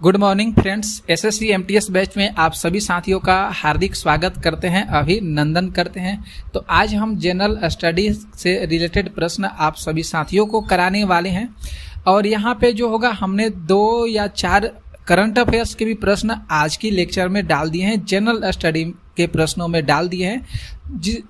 Good morning friends, SSC MTS batch में आप सभी साथियों का हार्दिक स्वागत करते हैं, अभिनंदन करते हैं। तो आज हम जनरल स्टडीज से रिलेटेड प्रश्न आप सभी साथियों को कराने वाले हैं। और यहाँ पे जो होगा, हमने 2 या 4 करंट अफेयर्स के भी प्रश्न आज की लेक्चर में डाल दिए हैं, जनरल स्टडी के प्रश्नों में डाल दिए हैं,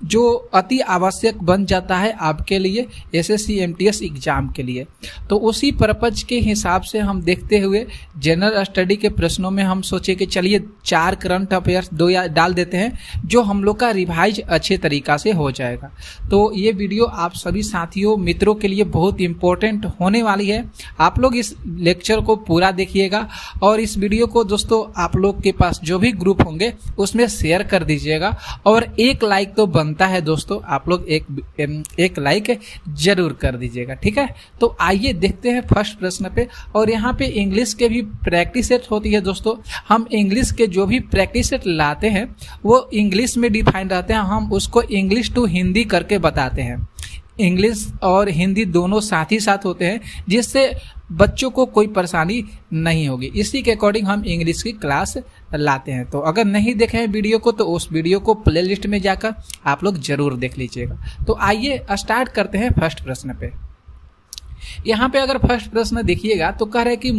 जो अति आवश्यक बन जाता है आपके लिए एसएससी एमटीएस एग्जाम के लिए। तो उसी पर्पज के हिसाब से हम देखते हुए जनरल स्टडी के प्रश्नों में हम सोचे कि चलिए 4 करंट अफेयर्स 2 या डाल देते हैं, जो हम लोग का रिवाइज अच्छे तरीका से हो जाएगा। तो ये वीडियो आप सभी साथियों मित्रों के लिए बहुत इंपॉर्टेंट होने वाली है। आप लोग इस लेक्चर को पूरा देखिएगा और इस वीडियो को दोस्तों आप लोग के पास जो भी ग्रुप होंगे उसमें शेयर कर दीजिएगा। और एक लाइक तो बनता है दोस्तों, आप लोग एक लाइक जरूर कर दीजिएगा, ठीक है। तो आइए देखते हैं फर्स्ट प्रश्न पे। और यहाँ पे इंग्लिश के भी प्रैक्टिस सेट होती है दोस्तों। हम इंग्लिश के जो भी प्रैक्टिस सेट लाते हैं वो इंग्लिश में डिफाइंड रहते हैं, हम उसको इंग्लिश टू हिंदी करके बताते हैं। इंग्लिश और हिंदी दोनों साथ ही साथ होते हैं, जिससे बच्चों को कोई परेशानी नहीं होगी। इसी के अकॉर्डिंग हम इंग्लिश की क्लास लाते हैं। तो अगर नहीं देखे हैं वीडियो को तो उस वीडियो को प्लेलिस्ट में जाकर आप लोग जरूर देख लीजिएगा। तो आइए स्टार्ट करते हैं फर्स्ट प्रश्न पे। यहाँ पे अगर फर्स्ट प्रश्न देखिएगा तो कह रहे हैं कि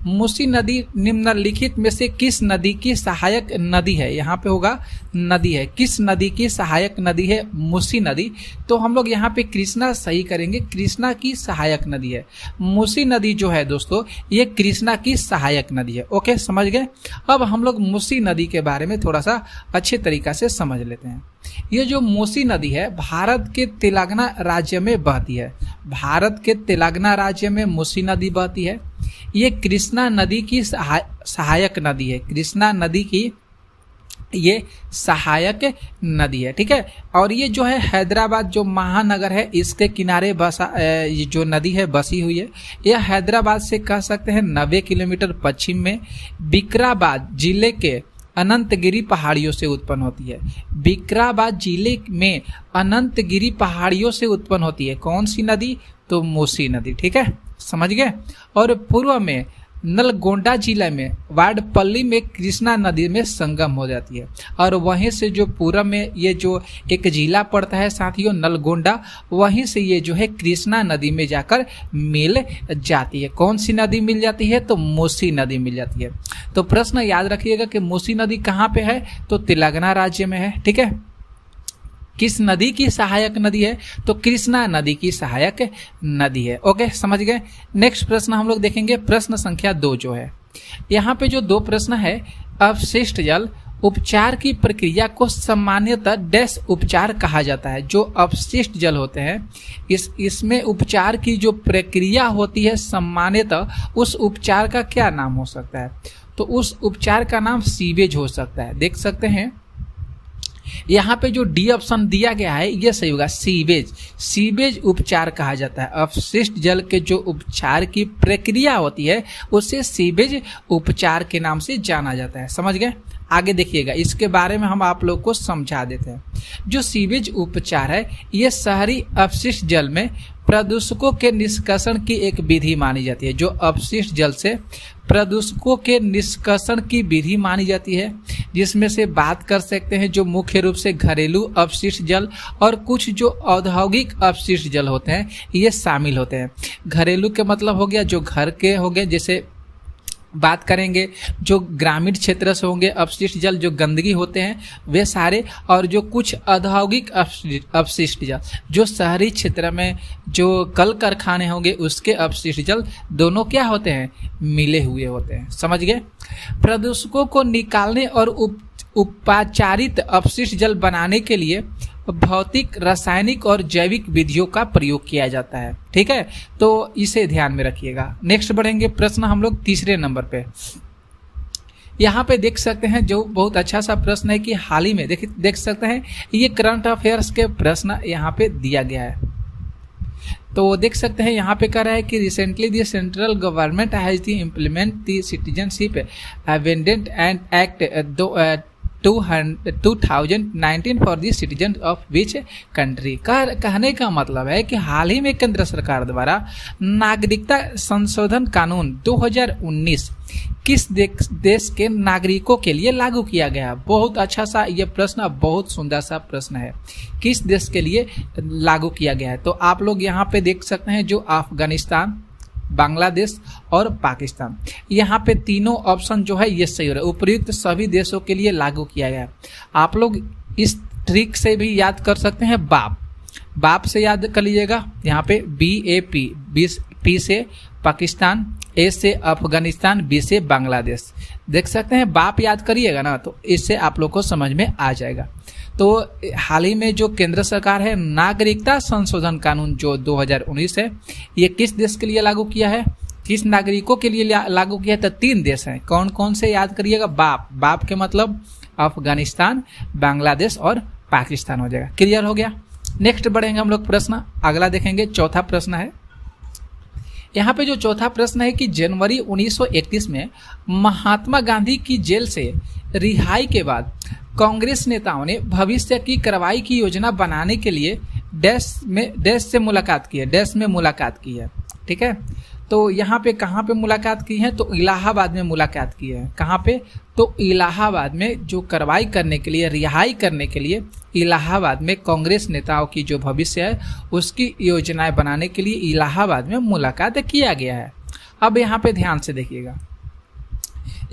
मूसी नदी निम्नलिखित में से किस नदी की सहायक नदी है। यहाँ पे होगा नदी है, किस नदी की सहायक नदी है? मूसी नदी। तो हम लोग यहाँ पे कृष्णा सही करेंगे, कृष्णा की सहायक नदी है। मूसी नदी जो है दोस्तों ये कृष्णा की सहायक नदी है। ओके, समझ गए। अब हम लोग मूसी नदी के बारे में थोड़ा सा अच्छे तरीका से समझ लेते हैं। ये जो मूसी नदी है भारत के तेलंगाना राज्य में बहती है। भारत के तेलंगाना राज्य में मूसी नदी बहती है। ये कृष्णा नदी की सहायक नदी है। कृष्णा नदी की ये सहायक नदी है, ठीक है। और ये जो है हैदराबाद जो महानगर है इसके किनारे ये जो नदी है बसी हुई है। यह हैदराबाद से कह सकते हैं 90 किलोमीटर पश्चिम में विकाराबाद जिले के अनंतगिरी पहाड़ियों से उत्पन्न होती है। विकाराबाद जिले में अनंतगिरी पहाड़ियों से उत्पन्न होती है। कौन सी नदी? तो मूसी नदी, ठीक है, समझ गए। और पूर्व में नलगोंडा जिले में वाडपल्ली में कृष्णा नदी में संगम हो जाती है। और वहीं से जो पूर्व में ये जो एक जिला पड़ता है साथियों नलगोंडा, वहीं से ये जो है कृष्णा नदी में जाकर मिल जाती है। कौन सी नदी मिल जाती है? तो मूसी नदी मिल जाती है। तो प्रश्न याद रखिएगा कि मूसी नदी कहाँ पे है? तो तेलंगाना राज्य में है, ठीक है। किस नदी की सहायक नदी है? तो कृष्णा नदी की सहायक नदी है। ओके, समझ गए। नेक्स्ट प्रश्न हम लोग देखेंगे, प्रश्न संख्या 2 जो है। यहाँ पे जो 2 प्रश्न है, अपशिष्ट जल उपचार की प्रक्रिया को सामान्यतः डैश उपचार कहा जाता है। जो अपशिष्ट जल होते हैं इसमें उपचार की जो प्रक्रिया होती है सामान्यतः उस उपचार का क्या नाम हो सकता है? तो उस उपचार का नाम सीवेज हो सकता है। देख सकते हैं यहाँ पे जो डी ऑप्शन दिया गया है ये सही होगा, सीवेज। सीवेज उपचार कहा जाता है। अपशिष्ट जल के जो उपचार की प्रक्रिया होती है उसे सीवेज उपचार के नाम से जाना जाता है। समझ गए। आगे देखिएगा, इसके बारे में हम आप लोग को समझा देते हैं। जो सीवेज उपचार है ये शहरी अपशिष्ट जल में प्रदूषकों के निष्कासन की एक विधि मानी जाती है। जो अपशिष्ट जल से प्रदूषकों के निष्कासन की विधि मानी जाती है, जिसमें से बात कर सकते हैं जो मुख्य रूप से घरेलू अपशिष्ट जल और कुछ जो औद्योगिक अपशिष्ट जल होते हैं ये शामिल होते हैं। घरेलू के मतलब हो गया जो घर के हो गए, जैसे बात करेंगे जो ग्रामीण क्षेत्र से होंगे अपशिष्ट जल जो गंदगी होते हैं वे सारे, और जो कुछ औद्योगिक अपशिष्ट जल जो शहरी क्षेत्र में जो कल कारखाने होंगे उसके अपशिष्ट जल, दोनों क्या होते हैं? मिले हुए होते हैं। समझ गए। प्रदूषकों को निकालने और उपचारित अपशिष्ट जल बनाने के लिए भौतिक, रासायनिक और जैविक विधियों का प्रयोग किया जाता है, ठीक है। तो इसे ध्यान में रखिएगा। नेक्स्ट बढ़ेंगे, प्रश्न हम लोग 3 नंबर पे। यहाँ पे देख सकते हैं जो बहुत अच्छा सा प्रश्न है कि हाल ही में देख सकते हैं ये करंट अफेयर्स के प्रश्न यहाँ पे दिया गया है। तो देख सकते हैं यहाँ पे कह रहा है कि recently the central government has the implement the citizenship amendment and act 2019 for the citizen of which country. कहने का मतलब है कि हाल ही में केंद्र सरकार द्वारा नागरिकता संशोधन कानून 2019 किस देश के नागरिकों के लिए लागू किया गया। बहुत अच्छा सा ये प्रश्न, बहुत सुंदर सा प्रश्न है, किस देश के लिए लागू किया गया है। तो आप लोग यहाँ पे देख सकते हैं जो अफगानिस्तान, बांग्लादेश और पाकिस्तान, यहाँ पे तीनों ऑप्शन जो है ये सही हो रहा है। उपर्युक्त सभी देशों के लिए लागू किया गया। आप लोग इस ट्रिक से भी याद कर सकते हैं, बाप से याद कर लीजिएगा। यहाँ पे BAP, P से पाकिस्तान, A से अफगानिस्तान, B से बांग्लादेश। देख सकते हैं, बाप याद करिएगा ना तो इससे आप लोग को समझ में आ जाएगा। तो हाल ही में जो केंद्र सरकार है नागरिकता संशोधन कानून जो 2019 है, ये किस देश के लिए लागू किया है, किस नागरिकों के लिए लागू किया है। तो 3 देश हैं, कौन कौन से याद करिएगा। बाप के मतलब अफगानिस्तान, बांग्लादेश और पाकिस्तान हो जाएगा। क्लियर हो गया। नेक्स्ट बढ़ेंगे हम लोग प्रश्न, अगला देखेंगे। चौथा प्रश्न है, यहाँ पे जो चौथा प्रश्न है कि जनवरी 1931 में महात्मा गांधी की जेल से रिहाई के बाद कांग्रेस नेताओं ने भविष्य की कार्रवाई की योजना बनाने के लिए डैश में मुलाकात की है। ठीक है, तो यहाँ पे कहाँ पे मुलाकात की है, तो इलाहाबाद में मुलाकात की है। कहाँ पे, तो इलाहाबाद में जो कार्रवाई करने के लिए, रिहाई करने के लिए इलाहाबाद में कांग्रेस नेताओं की जो भविष्य है उसकी योजनाएं बनाने के लिए इलाहाबाद में मुलाकात किया गया है। अब यहाँ पे ध्यान से देखिएगा,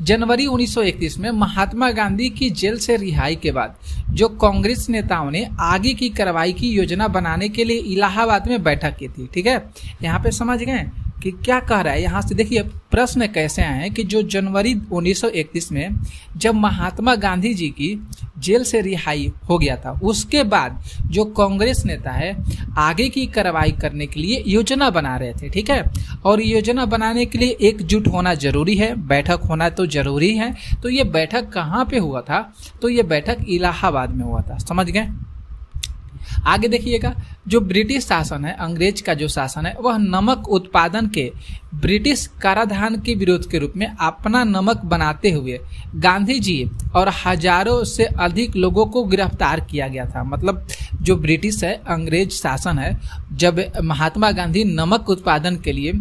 जनवरी 1931 में महात्मा गांधी की जेल से रिहाई के बाद जो कांग्रेस नेताओं ने आगे की कार्रवाई की योजना बनाने के लिए इलाहाबाद में बैठक की थी। ठीक है, यहाँ पे समझ गए कि क्या कह रहा है। यहाँ से देखिए प्रश्न कैसे आए हैं कि जो जनवरी 1931 में जब महात्मा गांधी जी की जेल से रिहाई हो गया था, उसके बाद जो कांग्रेस नेता है आगे की कार्रवाई करने के लिए योजना बना रहे थे। ठीक है, और योजना बनाने के लिए एकजुट होना जरूरी है, बैठक होना तो जरूरी है। तो ये बैठक कहाँ पे हुआ था, तो ये बैठक इलाहाबाद में हुआ था। समझ गए। आगे देखिएगा, जो ब्रिटिश शासन है, अंग्रेज का जो शासन है, वह नमक उत्पादन के ब्रिटिश कराधान के विरोध के रूप में अपना नमक बनाते हुए गांधी जी और हजारों से अधिक लोगों को गिरफ्तार किया गया था। मतलब जो ब्रिटिश है, अंग्रेज शासन है, जब महात्मा गांधी नमक उत्पादन के लिए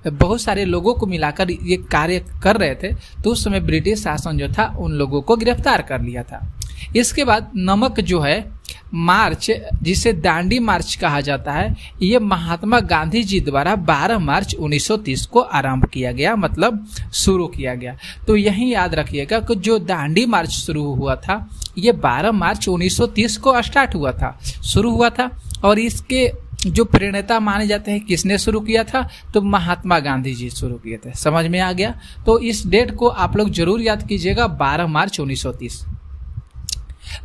बहुत सारे लोगों को मिलाकर ये कार्य कर रहे थे, तो उस समय ब्रिटिश शासन जो था उन लोगों को गिरफ्तार कर लिया था। इसके बाद नमक जो है मार्च, जिसे दांडी मार्च कहा जाता है, ये महात्मा गांधी जी द्वारा 12 मार्च 1930 को आरंभ किया गया, मतलब शुरू किया गया। तो यही याद रखिएगा कि जो दांडी मार्च शुरू हुआ था ये 12 मार्च 1930 को स्टार्ट हुआ था, शुरू हुआ था। और इसके जो प्रणेता माने जाते हैं, किसने शुरू किया था, तो महात्मा गांधी जी शुरू किए थे। समझ में आ गया। तो इस डेट को आप लोग जरूर याद कीजिएगा, 12 मार्च 1930।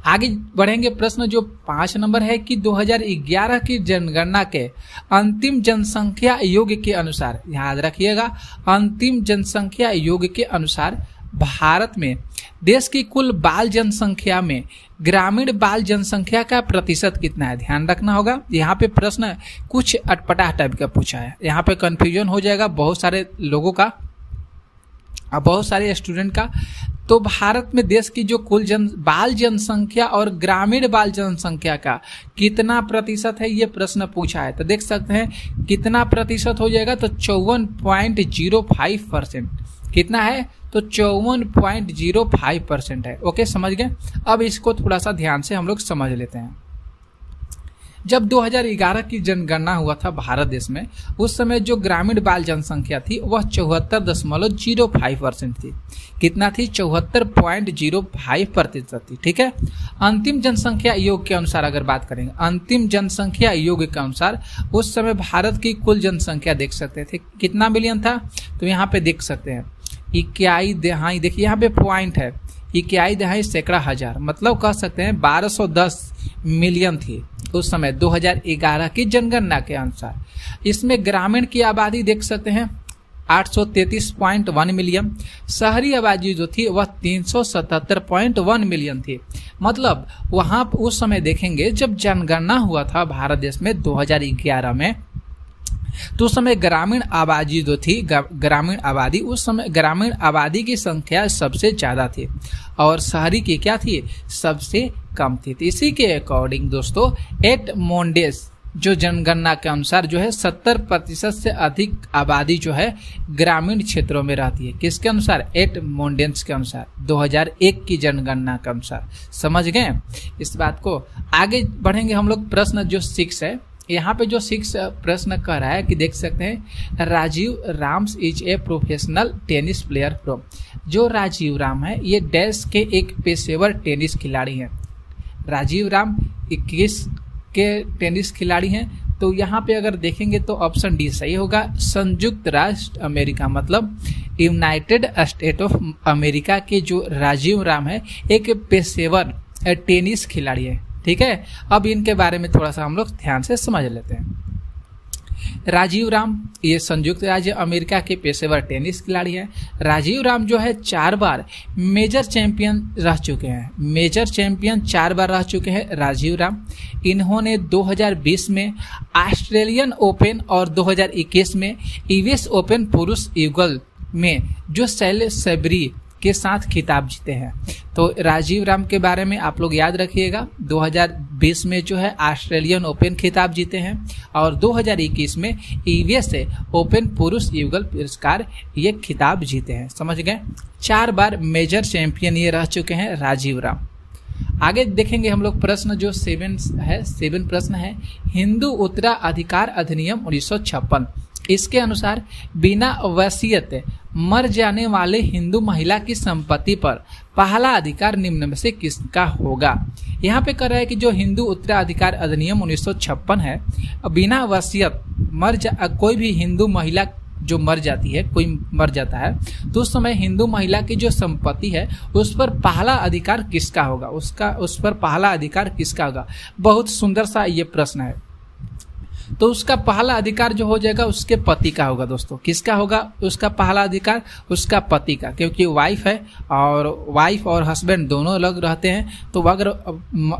आगे बढ़ेंगे। प्रश्न जो 5 नंबर है कि 2011 की जनगणना के अंतिम जनसंख्या योग के अनुसार, याद रखिएगा, अंतिम जनसंख्या योग के अनुसार भारत में देश की कुल बाल जनसंख्या में ग्रामीण बाल जनसंख्या का प्रतिशत कितना है, ध्यान रखना होगा। यहाँ पे प्रश्न कुछ अटपटा टाइप का पूछा है, यहाँ पे कंफ्यूजन हो जाएगा बहुत सारे लोगों का, बहुत सारे स्टूडेंट का। तो भारत में देश की जो कुल बाल जनसंख्या और ग्रामीण बाल जनसंख्या का कितना प्रतिशत है, ये प्रश्न पूछा है। तो देख सकते हैं कितना प्रतिशत हो जाएगा, तो 54.05%। कितना है, तो 54.05% है। ओके, समझ गए। अब इसको थोड़ा सा ध्यान से हम लोग समझ लेते हैं। जब 2011 की जनगणना हुआ था भारत देश में, उस समय जो ग्रामीण बाल जनसंख्या थी वह 74.05% थी। कितना थी, 74.05% थी। ठीक है, अंतिम जनसंख्या योग के अनुसार अगर बात करेंगे, अंतिम जनसंख्या योग के अनुसार उस समय भारत की कुल जनसंख्या देख सकते थे कितना मिलियन था, तो यहाँ पे देख सकते हैं 21 देखिए यहाँ पे पॉइंट है, 21 सैकड़ा हजार, मतलब कह सकते हैं 1210 मिलियन थी उस समय 2011 की जनगणना के अनुसार। इसमें ग्रामीण की आबादी देख सकते हैं 833.1 मिलियन, शहरी आबादी जो थी वह 377.1 मिलियन थी। मतलब वहां उस समय देखेंगे जब जनगणना हुआ था भारत देश में 2011 में, तो उस समय ग्रामीण आबादी जो थी, ग्रामीण आबादी, उस समय ग्रामीण आबादी की संख्या सबसे ज्यादा थी और शहरी की क्या थी, सबसे कम थी। तो इसी के अकॉर्डिंग दोस्तों एट मोंडेस जो जनगणना के अनुसार जो है 70% से अधिक आबादी जो है ग्रामीण क्षेत्रों में रहती है। किसके अनुसार, एट मोंडेस के अनुसार, 2001 की जनगणना के अनुसार। समझ गए इस बात को। आगे बढ़ेंगे हम लोग। प्रश्न जो 6 है, यहाँ पे जो 6 प्रश्न कर रहा है कि देख सकते हैं, Rajeev Rams is a professional tennis player from. जो राजीव राम है ये डैश के एक पेशेवर टेनिस खिलाड़ी हैं। राजीव राम 21 के टेनिस खिलाड़ी हैं। तो यहाँ पे अगर देखेंगे तो ऑप्शन डी सही होगा। संयुक्त राष्ट्र अमेरिका मतलब यूनाइटेड स्टेट ऑफ अमेरिका के जो राजीव राम है एक पेशेवर टेनिस खिलाड़ी है। ठीक है, अब इनके बारे में थोड़ा सा हम लोग ध्यान से समझ लेते हैं। राजीव राम ये संयुक्त राज्य अमेरिका के पेशेवर टेनिस खिलाड़ी है। राजीव राम जो है 4 बार मेजर चैंपियन रह चुके हैं। मेजर चैंपियन 4 बार रह चुके हैं राजीव राम। इन्होंने 2020 में ऑस्ट्रेलियन ओपन और 2021 में यूएस ओपन पुरुष युगल में जो शैलेश सबरी के साथ खिताब जीते हैं। तो राजीव राम के बारे में आप लोग याद रखिएगा, 2020 में जो है ऑस्ट्रेलियन ओपन खिताब जीते हैं और 2021 में यूएस ओपन पुरुष युगल पुरस्कार ये खिताब जीते हैं। समझ गए, 4 बार मेजर चैंपियन ये रह चुके हैं राजीव राम। आगे देखेंगे हम लोग। प्रश्न जो 7 प्रश्न है, हिंदू उत्तराधिकार अधिनियम 1956 इसके अनुसार बिना वसीयत मर जाने वाले हिंदू महिला की संपत्ति पर पहला अधिकार निम्न में से किसका होगा। यहाँ पे कर रहा है कि जो हिंदू उत्तराधिकार अधिनियम 1956 है, बिना वसीयत कोई भी हिंदू महिला जो मर जाती है, कोई मर जाता है, तो उस समय हिंदू महिला की जो संपत्ति है उस पर पहला अधिकार किसका होगा, उस पर पहला अधिकार किसका होगा। बहुत सुंदर सा ये प्रश्न है। तो उसका पहला अधिकार जो हो जाएगा उसके पति का होगा दोस्तों। किसका होगा उसका पहला अधिकार, उसका पति का, क्योंकि वाइफ है और वाइफ और हस्बैंड दोनों अलग रहते हैं। तो अगर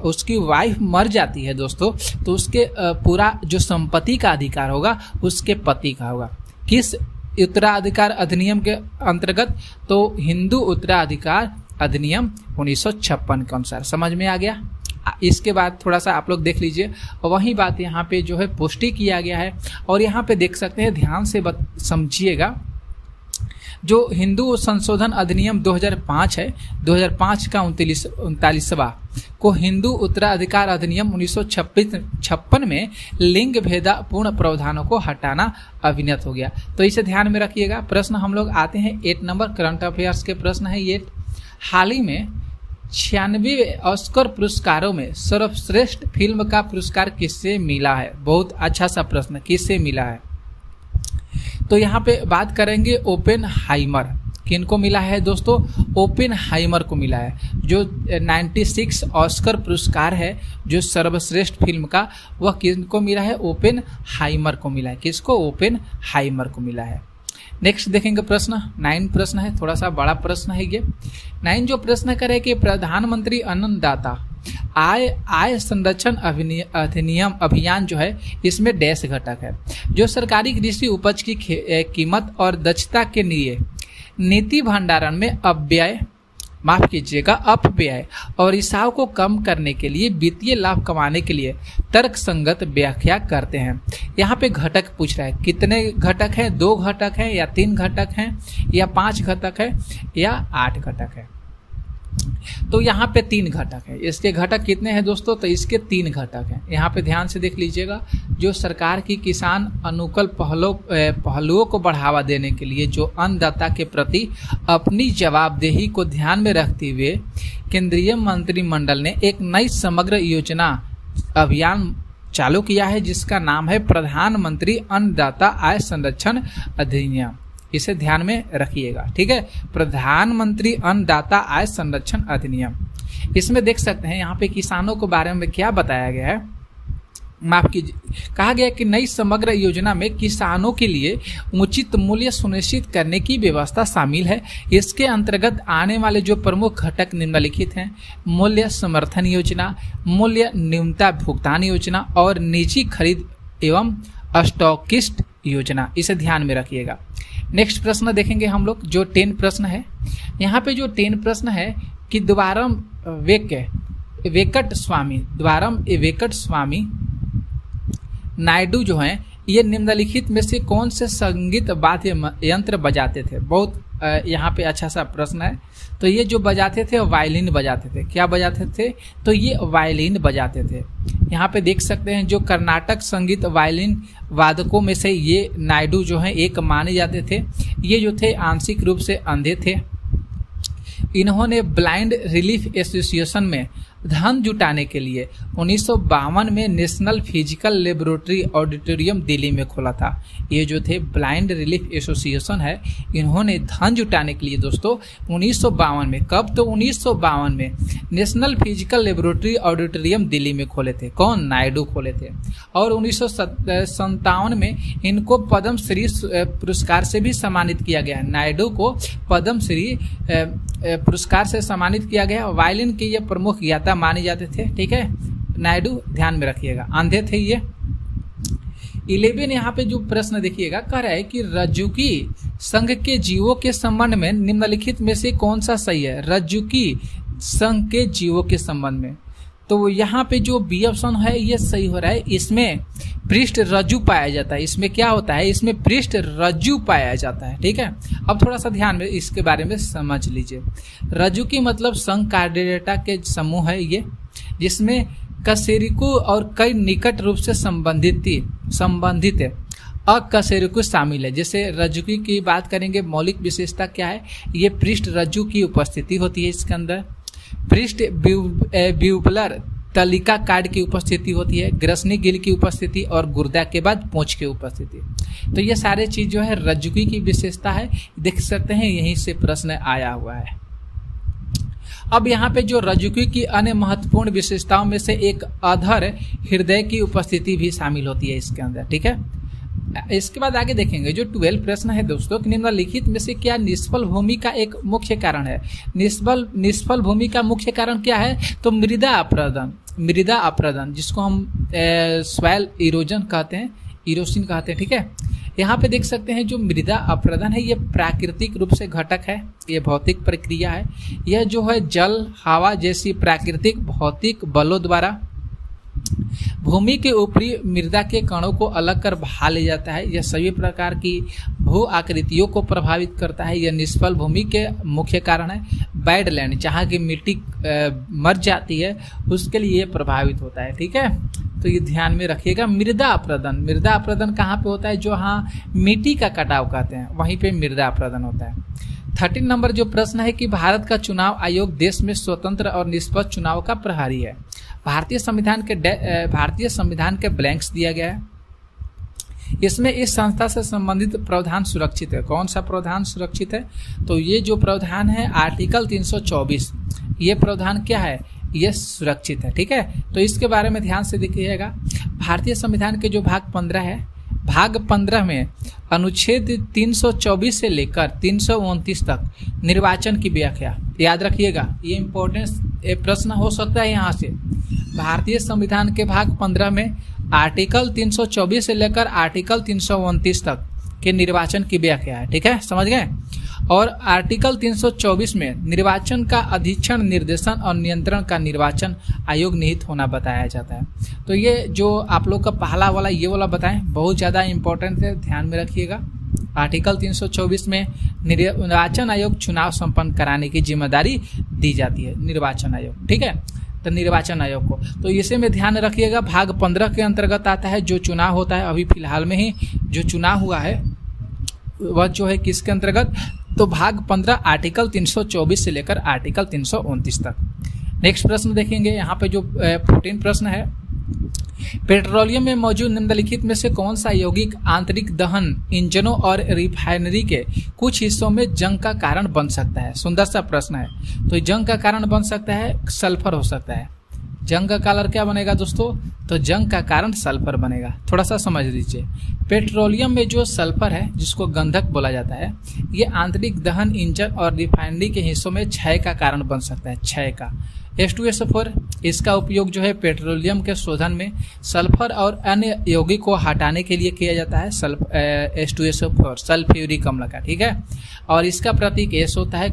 उसकी वाइफ मर जाती है दोस्तों तो उसके पूरा जो संपत्ति का अधिकार होगा उसके पति का होगा। किस उत्तराधिकार अधिनियम के अंतर्गत, तो हिंदू उत्तराधिकार अधिनियम 1956 के अनुसार। समझ में आ गया। इसके बाद थोड़ा सा आप लोग देख लीजिए, वही बात यहाँ पे जो है पुष्टि किया गया है और यहाँ पे देख सकते हैं, ध्यान से समझिएगा। जो हिंदू संशोधन अधिनियम 2005 है, 2005 का 39वां को हिंदू उत्तराधिकार अधिनियम 1956 में लिंग भेदपूर्ण प्रावधानों को हटाना अभिनीत हो गया। तो इसे ध्यान में रखिएगा। प्रश्न हम लोग आते हैं 8 नंबर करंट अफेयर्स के प्रश्न है ये। हाल ही में 96 ऑस्कर पुरस्कारों में सर्वश्रेष्ठ फिल्म का पुरस्कार किससे मिला है। बहुत अच्छा सा प्रश्न, किससे मिला है। तो यहाँ पे बात करेंगे ओपेनहाइमर। किनको मिला है दोस्तों, ओपेनहाइमर को मिला है। जो 96 ऑस्कर पुरस्कार है जो सर्वश्रेष्ठ फिल्म का, वह किनको मिला है, ओपेनहाइमर को मिला है। किसको, ओपेनहाइमर को मिला है। नेक्स्ट देखेंगे प्रश्न 9 प्रश्न है, थोड़ा सा बड़ा प्रश्न है ये। 9 जो प्रश्न करे कि प्रधानमंत्री अन्नदाता आय संरक्षण अधिनियम अभियान जो है इसमें डैश घटक है। जो सरकारी कृषि उपज की कीमत और दक्षता के लिए नीति भंडारण में अपव्यय और रिसाव को कम करने के लिए वित्तीय लाभ कमाने के लिए तर्कसंगत व्याख्या करते हैं। यहाँ पे घटक पूछ रहा है, कितने घटक हैं, 2 घटक हैं या 3 घटक हैं या 5 घटक है या 8 घटक है। तो यहाँ पे 3 घटक है। इसके घटक कितने हैं दोस्तों, तो इसके 3 घटक हैं। यहाँ पे ध्यान से देख लीजिएगा। जो सरकार की किसान अनुकूल पहलुओं को बढ़ावा देने के लिए जो अन्नदाता के प्रति अपनी जवाबदेही को ध्यान में रखते हुए केंद्रीय मंत्रिमंडल ने एक नई समग्र योजना अभियान चालू किया है जिसका नाम है प्रधानमंत्री अन्नदाता आय संरक्षण अधिनियम। इसे ध्यान में रखिएगा, ठीक है। प्रधानमंत्री अन्नदाता आय संरक्षण अधिनियम। इसमें देख सकते हैं यहाँ पे किसानों के बारे में क्या बताया गया है, माफ कीजिए, कहा गया कि नई समग्र योजना में किसानों के लिए उचित मूल्य सुनिश्चित करने की व्यवस्था शामिल है। इसके अंतर्गत आने वाले जो प्रमुख घटक निम्नलिखित हैं: मूल्य समर्थन योजना, मूल्य न्यूनता भुगतान योजना और निजी खरीद एवं स्टॉकिस्ट योजना, इसे ध्यान में रखिएगा। नेक्स्ट प्रश्न देखेंगे हम लोग, जो 10 प्रश्न है। यहाँ पे जो 10 प्रश्न है कि द्वारम वेंकट स्वामी नायडू जो हैं, ये निम्नलिखित में से कौन से संगीत वाद्य यंत्र बजाते थे? बहुत यहाँ पे अच्छा सा प्रश्न है। तो ये जो बजाते थे वायलिन बजाते थे। क्या बजाते थे? तो ये वायलिन बजाते थे। यहाँ पे देख सकते हैं जो कर्नाटक संगीत वायलिन वादकों में से ये नायडू जो हैं एक माने जाते थे। ये जो थे आंशिक रूप से अंधे थे। इन्होंने ब्लाइंड रिलीफ एसोसिएशन में धन जुटाने के लिए 1952 में national physical laboratory auditorium Delhi में खोला था। ये जो थे ब्लाइंड रिलीफ एसोसिएशन है, इन्होंने धन जुटाने के लिए दोस्तों 1952 में, कब? तो 1952 में national physical laboratory auditorium Delhi में खोले थे। कौन? नायडू खोले थे। और 1957 में इनको पद्मश्री पुरस्कार से भी सम्मानित किया गया। नायडू को पद्मश्री पुरस्कार से सम्मानित किया गया। वायलिन के ये प्रमुख ज्ञाता माने जाते थे। ठीक है, नायडू ध्यान में रखिएगा, अंधे थे ये। 11 यहाँ पे जो प्रश्न देखिएगा, कह रहा है कि रज्जुकी संघ के जीवों के संबंध में निम्नलिखित में से कौन सा सही है? रज्जुकी संघ के जीवों के संबंध में, तो यहाँ पे जो बी ऑप्शन है ये सही हो रहा है। इसमें पृष्ठ रज्जु पाया जाता है। इसमें क्या होता है? इसमें पृष्ठ रज्जु पाया जाता है। ठीक है, अब थोड़ा सा ध्यान में इसके बारे में समझ लीजिए। रज्जु की मतलब संघ कार्डिडेटा के समूह है ये, जिसमें कशेरुकी और कई निकट रूप से संबंधित अकशेरुकी शामिल है। जैसे रज्जुकी की बात करेंगे, मौलिक विशेषता क्या है? ये पृष्ठ रज्जु की उपस्थिति होती है इसके अंदर। पृष्ठ ब्यूबलर तलिका कार्ड की उपस्थिति होती है, ग्रसनी गिल की उपस्थिति और गुर्दा के बाद पूंछ की उपस्थिति। तो ये सारे चीज जो है रज्जुकी की विशेषता है। देख सकते हैं यहीं से प्रश्न आया हुआ है। अब यहाँ पे जो रज्जुकी की अन्य महत्वपूर्ण विशेषताओं में से एक अधर हृदय की उपस्थिति भी शामिल होती है इसके अंदर। ठीक है, इसके बाद आगे देखेंगे जो 12 प्रश्न है दोस्तों, निम्नलिखित में से क्या निष्फल भूमि का एक मुख्य कारण है? निष्फल भूमि का मुख्य कारण क्या है? तो मृदा अपरदन, जिसको हम सॉइल इरोजन कहते हैं, इरोसिन कहते हैं। ठीक है, यहाँ पे देख सकते हैं जो मृदा अपरदन है ये प्राकृतिक रूप से घटक है, ये भौतिक प्रक्रिया है। यह जो है जल, हवा जैसी प्राकृतिक भौतिक बलों द्वारा भूमि के ऊपरी मृदा के कणों को अलग कर बहा ले जाता है। यह सभी प्रकार की भू आकृतियों को प्रभावित करता है। यह निष्फल भूमि के मुख्य कारण है। बैड लैंड, जहाँ की मिट्टी मर जाती है, उसके लिए यह प्रभावित होता है। ठीक है, तो ये ध्यान में रखिएगा। मृदा अपरदन कहाँ पे होता है? जो हाँ मिट्टी का कटाव कहते हैं, वहीं पे मृदा अपरदन होता है। 13 नंबर जो प्रश्न है कि भारत का चुनाव आयोग देश में स्वतंत्र और निष्पक्ष चुनाव का प्रहरी है। भारतीय संविधान के ब्लैंक्स दिया गया है। इसमें इस संस्था से संबंधित प्रावधान सुरक्षित है। कौन सा प्रावधान सुरक्षित है? तो ये जो प्रावधान है आर्टिकल 324, ये प्रावधान क्या है? ये सुरक्षित है। ठीक है, तो इसके बारे में ध्यान से देखिएगा। भारतीय संविधान के जो भाग 15 है, भाग 15 में अनुच्छेद 324 से लेकर 329 तक निर्वाचन की व्याख्या, याद रखिएगा, ये इम्पोर्टेंट प्रश्न हो सकता है यहाँ से। भारतीय संविधान के भाग 15 में आर्टिकल 324 से लेकर आर्टिकल 329 तक के निर्वाचन की व्याख्या है। ठीक है, समझ गए? और आर्टिकल 324 में निर्वाचन का अधीक्षण, निर्देशन और नियंत्रण का निर्वाचन आयोग निहित होना बताया जाता है। तो ये जो आप लोग का पहला वाला ये वाला बताएं, बहुत ज़्यादा इंपॉर्टेंट है, ध्यान में रखिएगा। आर्टिकल 324 में निर्वाचन आयोग चुनाव संपन्न कराने की जिम्मेदारी दी जाती है निर्वाचन आयोग। ठीक है, तो निर्वाचन आयोग को, तो इसे में ध्यान रखिएगा। भाग 15 के अंतर्गत आता है जो चुनाव होता है। अभी फिलहाल में ही जो चुनाव हुआ है वह जो है किसके अंतर्गत? तो भाग 15 आर्टिकल 324 से लेकर आर्टिकल 329 तक। नेक्स्ट प्रश्न देखेंगे। यहाँ पे जो 14 प्रश्न है, पेट्रोलियम में मौजूद निम्नलिखित में से कौन सा यौगिक आंतरिक दहन इंजनों और रिफाइनरी के कुछ हिस्सों में जंग का कारण बन सकता है? सुंदर सा प्रश्न है। तो जंग का कारण बन सकता है, सल्फर हो सकता है। जंग का कलर क्या बनेगा दोस्तों? तो जंग का कारण सल्फर बनेगा। थोड़ा सा समझ लीजिए। पेट्रोलियम में जो सल्फर है, जिसको गंधक बोला जाता है, ये आंतरिक दहन इंजन और रिफाइनरी के हिस्सों में क्षय का कारण बन सकता है। क्षय का, H2SO4 इसका उपयोग जो है पेट्रोलियम के शोधन में सल्फर और अन्य यौगिक को हटाने के लिए किया जाता है। H2SO4 सल्फ्यूरिक अम्ल का, ठीक है। और इसका प्रतीक S होता है,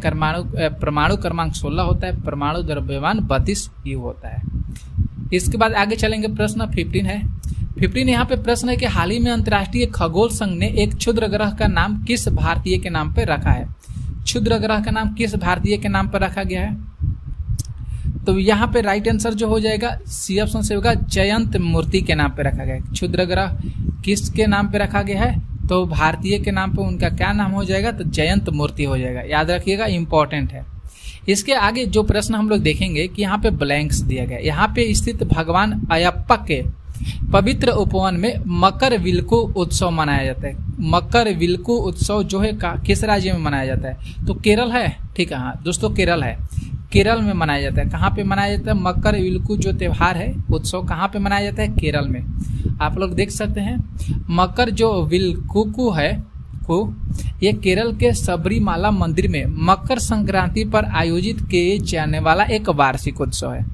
परमाणु क्रमांक 16 होता है, परमाणु द्रव्यमान 32 U होता है। इसके बाद आगे चलेंगे, प्रश्न 15 है। 15 यहाँ पे प्रश्न है कि हाल ही में अंतर्राष्ट्रीय खगोल संघ ने एक क्षुद्र ग्रह का नाम किस भारतीय के नाम पर रखा है? क्षुद्र ग्रह का नाम किस भारतीय के नाम पर रखा गया है? तो यहाँ पे राइट आंसर जो हो जाएगा सी ऑप्शन से होगा, जयंत मूर्ति के नाम पे रखा गया है। क्षुद्र ग्रह किसके नाम पे रखा गया है? तो भारतीय के नाम पे उनका क्या नाम हो जाएगा? तो जयंत मूर्ति हो जाएगा, याद रखिएगा, इंपॉर्टेंट है। इसके आगे जो प्रश्न हम लोग देखेंगे कि यहाँ पे ब्लैंक्स दिया गया। यहाँ पे स्थित भगवान अयप्पा के पवित्र उपवन में मकर विलक्कू उत्सव मनाया जाता है। मकर विलक्कू उत्सव जो है किस राज्य में मनाया जाता है? तो केरल है, ठीक है। हाँ दोस्तों, केरल है, केरल में मनाया जाता है। कहाँ पे मनाया जाता है? मकर विलक्कू जो त्योहार है, उत्सव कहाँ पे मनाया जाता है? केरल में। आप लोग देख सकते हैं मकर जो विलक्कू है ये केरल के सबरीमाला मंदिर में मकर संक्रांति पर आयोजित किए जाने वाला एक वार्षिक उत्सव है।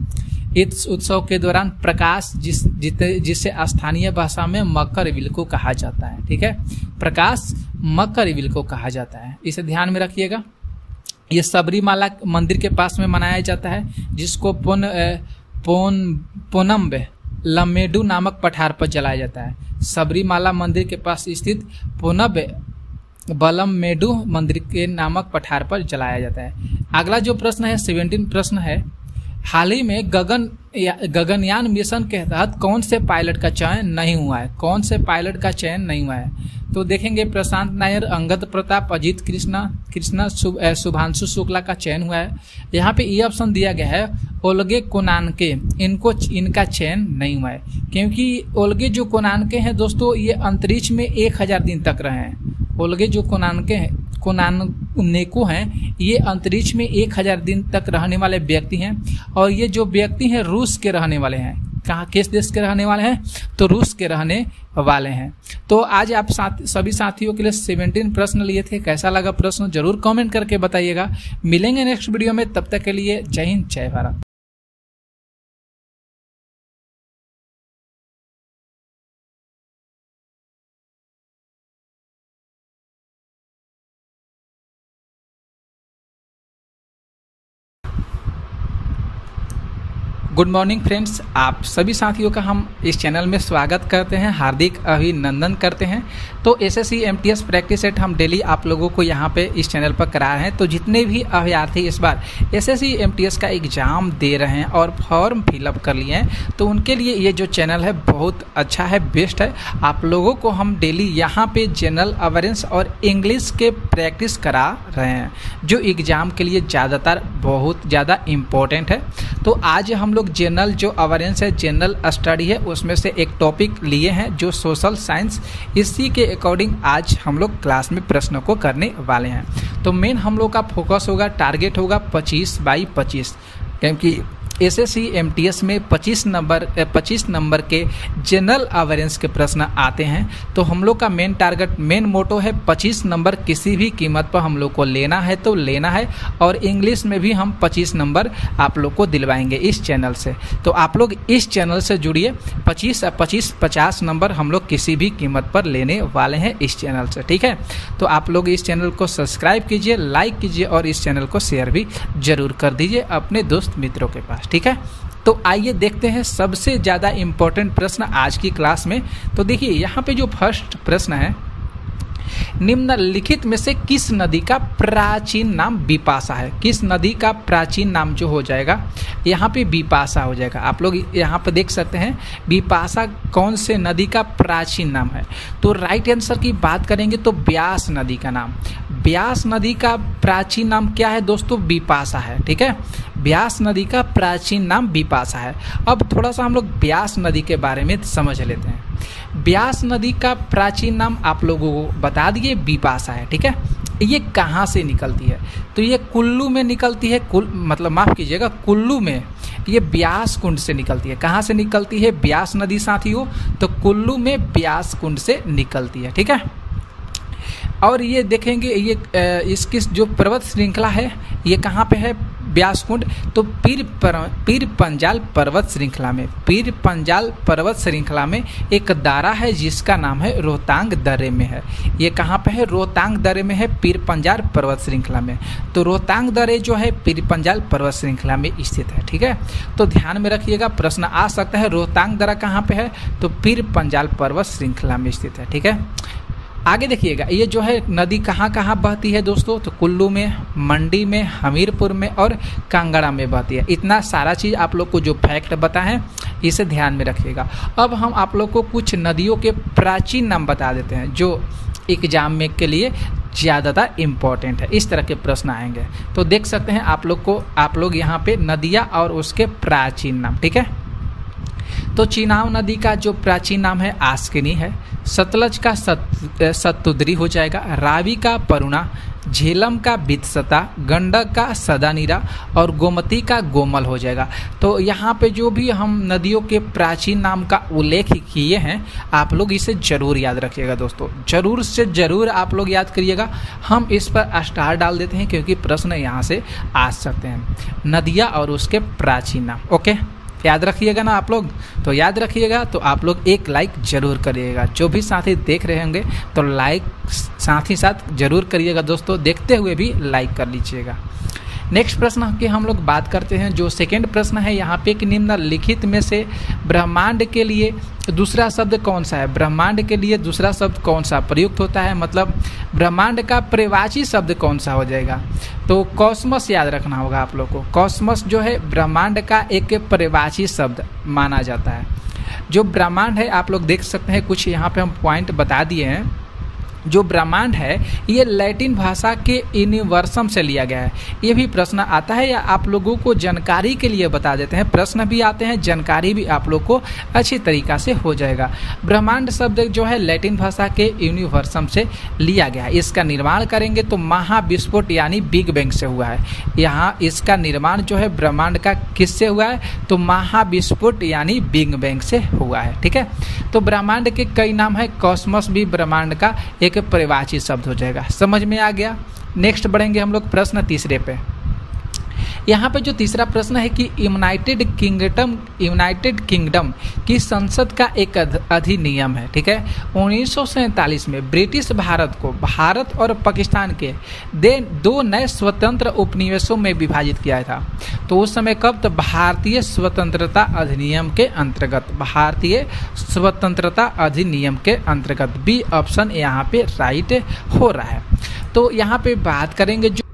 इस उत्सव के दौरान प्रकाश जिसे स्थानीय भाषा में मकर विलक्कू कहा जाता है, ठीक है। प्रकाश मकर विलक्कू कहा जाता है, इसे ध्यान में रखिएगा। ये सबरीमाला मंदिर के पास में मनाया जाता है, जिसको पोनम्बे लमेडू नामक पठार पर जलाया जाता है। सबरीमाला मंदिर के पास स्थित पोनम्बे बलममेडू मंदिर के नामक पठार पर जलाया जाता है। अगला जो प्रश्न है 17 प्रश्न है, हाल ही में गगनयान मिशन के तहत कौन से पायलट का चयन नहीं हुआ है? कौन से पायलट का चयन नहीं हुआ है? तो देखेंगे प्रशांत नायर, अंगद प्रताप, अजीत कृष्णा शुभांशु शुक्ला का चयन हुआ है। यहाँ पे ये ऑप्शन दिया गया है ओल्गे कोनानके, इनका चयन नहीं हुआ है, क्योंकि ओल्गे जो कोनानके हैं दोस्तों ये अंतरिक्ष में 1000 दिन तक रहे हैं। ओल्गे जो कोनानेको हैं ये अंतरिक्ष में 1000 दिन तक रहने वाले व्यक्ति हैं, और ये जो व्यक्ति हैं रूस के रहने वाले हैं। कहाँ, किस देश के रहने वाले हैं? तो रूस के रहने वाले हैं। तो आज आप सभी साथियों के लिए 17 प्रश्न लिए थे। कैसा लगा प्रश्न जरूर कमेंट करके बताइएगा। मिलेंगे नेक्स्ट वीडियो में, तब तक के लिए जय हिंद, जय भारत। गुड मॉर्निंग फ्रेंड्स, आप सभी साथियों का हम इस चैनल में स्वागत करते हैं, हार्दिक अभिनंदन करते हैं। तो SSC MTS प्रैक्टिस सेट हम डेली आप लोगों को यहाँ पे इस चैनल पर करा रहे हैं। तो जितने भी अभ्यर्थी इस बार SSC MTS का एग्ज़ाम दे रहे हैं और फॉर्म फिलअप कर लिए हैं, तो उनके लिए ये जो चैनल है बहुत अच्छा है, बेस्ट है। आप लोगों को हम डेली यहाँ पे जनरल अवेयरनेस और इंग्लिश के प्रैक्टिस करा रहे हैं, जो एग्ज़ाम के लिए ज़्यादातर बहुत ज़्यादा इम्पोर्टेंट है। तो आज हम लोग जनरल जो अवेयरनेस है, जनरल स्टडी है, उसमें से एक टॉपिक लिए हैं जो सोशल साइंस। इसी के अकॉर्डिंग आज हम लोग क्लास में प्रश्नों को करने वाले हैं। तो मेन हम लोग का फोकस होगा, टारगेट होगा 25/25, क्योंकि SSC MTS में 25 नंबर के जनरल अवेयरनेस के प्रश्न आते हैं। तो हम लोग का मेन टारगेट, मेन मोटो है 25 नंबर किसी भी कीमत पर हम लोग को लेना है तो लेना है, और इंग्लिश में भी हम 25 नंबर आप लोग को दिलवाएंगे इस चैनल से। तो आप लोग इस चैनल से जुड़िए, 50 नंबर हम लोग किसी भी कीमत पर लेने वाले हैं इस चैनल से, ठीक है। तो आप लोग इस चैनल को सब्सक्राइब कीजिए, लाइक कीजिए और इस चैनल को शेयर भी जरूर कर दीजिए अपने दोस्त मित्रों के पास, ठीक है। तो आइए देखते हैं सबसे ज़्यादा इम्पोर्टेंट प्रश्न आज की क्लास में। तो देखिए यहाँ पे जो फर्स्ट प्रश्न है, निम्नलिखित में से किस नदी का प्राचीन नाम बिपाशा है? किस नदी का प्राचीन नाम जो हो जाएगा यहाँ पे बिपाशा हो जाएगा। आप लोग यहाँ पे देख सकते हैं बिपाशा कौन से नदी का प्राचीन नाम है। तो राइट आंसर की बात करेंगे तो ब्यास नदी का नाम, ब्यास नदी का प्राचीन नाम क्या है दोस्तों? बिपाशा है, ठीक है। ब्यास नदी का प्राचीन नाम बिपाशा है। अब थोड़ा सा हम लोग ब्यास नदी के बारे में समझ लेते हैं। ब्यास नदी का प्राचीन नाम आप लोगों को बता दिए बिपाशा है, ठीक है। ये कहाँ से निकलती है? तो ये कुल्लू में निकलती है, माफ कीजिएगा, कुल्लू में ये ब्यास कुंड से निकलती है। कहाँ से निकलती है ब्यास नदी साथियों? तो कुल्लू में ब्यास कुंड से निकलती है, ठीक है। और ये देखेंगे ये इसकी जो पर्वत श्रृंखला है ये कहाँ पे है? व्यासकुंड। तो पीर पंजाल पर्वत श्रृंखला में, पीर पंजाल पर्वत श्रृंखला में एक दारा है जिसका नाम है रोहतांग दर्रे में है। ये कहाँ पे है? रोहतांग दर्रे में है, पीर पंजाल पर्वत श्रृंखला में। तो रोहतांग दर्रे जो है पीर पंजाल पर्वत श्रृंखला में स्थित है। ठीक है, तो ध्यान में रखिएगा, प्रश्न आ सकता है रोहतांग दर्रा कहाँ पे है? तो पीर पंजाल पर्वत श्रृंखला में स्थित है। ठीक है, आगे देखिएगा, ये जो है नदी कहाँ कहाँ बहती है दोस्तों? तो कुल्लू में, मंडी में, हमीरपुर में और कांगड़ा में बहती है। इतना सारा चीज़ आप लोग को जो फैक्ट बता है इसे ध्यान में रखिएगा। अब हम आप लोग को कुछ नदियों के प्राचीन नाम बता देते हैं जो एग्जाम में के लिए ज़्यादातर इम्पोर्टेंट है। इस तरह के प्रश्न आएंगे तो देख सकते हैं आप लोग यहाँ पे नदियाँ और उसके प्राचीन नाम। ठीक है, तो चिनाब नदी का जो प्राचीन नाम है आस्किनी है, सतलज का सतुद्री हो जाएगा, रावी का परुणा, झेलम का बितसता, गंडक का सदानीरा और गोमती का गोमल हो जाएगा। तो यहाँ पे जो भी हम नदियों के प्राचीन नाम का उल्लेख किए हैं आप लोग इसे जरूर याद रखिएगा दोस्तों, जरूर से जरूर आप लोग याद करिएगा। हम इस पर स्टार डाल देते हैं क्योंकि प्रश्न यहाँ से आ सकते हैं, नदियाँ और उसके प्राचीन नाम। ओके, याद रखिएगा ना आप लोग? तो याद रखिएगा, तो आप लोग एक लाइक जरूर करिएगा। जो भी साथी देख रहे होंगे तो लाइक साथ ही साथ जरूर करिएगा दोस्तों, देखते हुए भी लाइक कर लीजिएगा। नेक्स्ट प्रश्न की हम लोग बात करते हैं। जो सेकंड प्रश्न है यहाँ पे कि निम्नलिखित में से ब्रह्मांड के लिए दूसरा शब्द कौन सा है? ब्रह्मांड के लिए दूसरा शब्द कौन सा प्रयुक्त होता है? मतलब ब्रह्मांड का पर्यायवाची शब्द कौन सा हो जाएगा? तो कॉस्मस याद रखना होगा आप लोग को। कॉस्मस जो है ब्रह्मांड का एक पर्यायवाची शब्द माना जाता है। जो ब्रह्मांड है आप लोग देख सकते हैं, कुछ यहाँ पे हम पॉइंट बता दिए हैं। जो ब्रह्मांड है ये लैटिन भाषा के यूनिवर्सम से लिया गया है। ये भी प्रश्न आता है या आप लोगों को जानकारी के लिए बता देते हैं, प्रश्न भी आते हैं, जानकारी भी आप लोग को अच्छी तरीक़ा से हो जाएगा। ब्रह्मांड शब्द जो है लैटिन भाषा के यूनिवर्सम से लिया गया है। इसका निर्माण करेंगे तो महाविस्फोट यानी बिग बैंग से हुआ है। यहाँ इसका निर्माण जो है ब्रह्मांड का किससे हुआ है? तो महाविस्फोट यानी बिग बैंग से हुआ है। ठीक है, तो ब्रह्मांड के कई नाम है, कॉस्मस भी ब्रह्मांड का एक पर्यायवाची शब्द हो जाएगा। समझ में आ गया? नेक्स्ट बढ़ेंगे हम लोग प्रश्न तीसरे पे। यहाँ पे जो तीसरा प्रश्न है कि यूनाइटेड किंगडम की संसद का एक अधिनियम है। ठीक है, 1947 में ब्रिटिश भारत को भारत और पाकिस्तान के दो नए स्वतंत्र उपनिवेशों में विभाजित किया था। तो उस समय कब? तो भारतीय स्वतंत्रता अधिनियम के अंतर्गत, भारतीय स्वतंत्रता अधिनियम के अंतर्गत। बी ऑप्शन यहाँ पे राइट हो रहा है। तो यहाँ पे बात करेंगे, जो